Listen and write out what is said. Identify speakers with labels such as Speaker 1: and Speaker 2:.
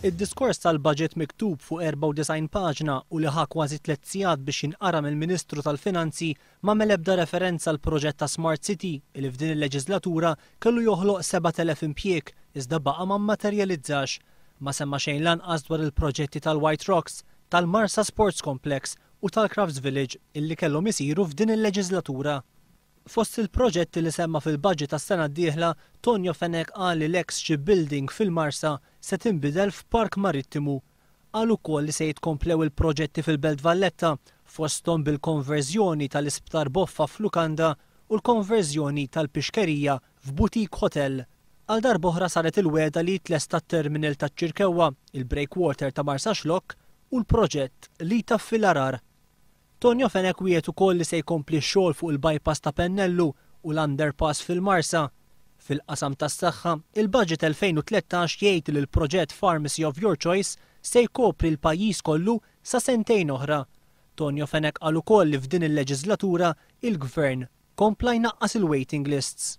Speaker 1: Id-diskors tal-budget miktub fuq 94 paġna u li ħa kważi 3 sigħat biex jinqara mill-Ministru tal-Finanzi ma ebda referenza għal proġett ta' Smart City li f'din il-leġislatura kellu joħloq 7,000 impjieg iżda baqa' ma mmaterjalizzax. Ma semma xejn lanqas dwar il-proġetti tal-White Rocks, tal-Marsa Sports Complex u tal-Crafts Village illi kellhom isiru f'din il-leġislatura. Fost il-proġetti li semma fil-budget tas-sena d-dieħla, Tonio Fenech qal li l-ex shipbuilding fil-Marsa se tinbidel f'park marittimu. Qal ukoll li se jitkomplew il-proġetti fil-Belt Valletta fosthom bil-konverżjoni tal-Isptar Boffa f'Lukanda u l-konverżjoni tal-Pixkerija f'Butik Hotel. Għal darb'oħra saret il-weda li jitlesta t-terminal taċ-Ċirkewwa, il-breakwater ta' Marsa Xlokk u l-proġett li jtaffi l-arar. Tonio Fenech wiegħed ukoll li se jkompli x-xogħol fuq il-bypass ta' Pennellu u l-underpass fil-Marsa. Fil-qasam tas-saħħa, il-budget 2013 jgħid li l-proġett Pharmacy of Your Choice se jkopri l-pajjiż kollu sa sentejn oħra. Tonio Fenech qal ukoll li f'din il-leġislatura il-Gvern kompla jnaqqas il-waiting lists.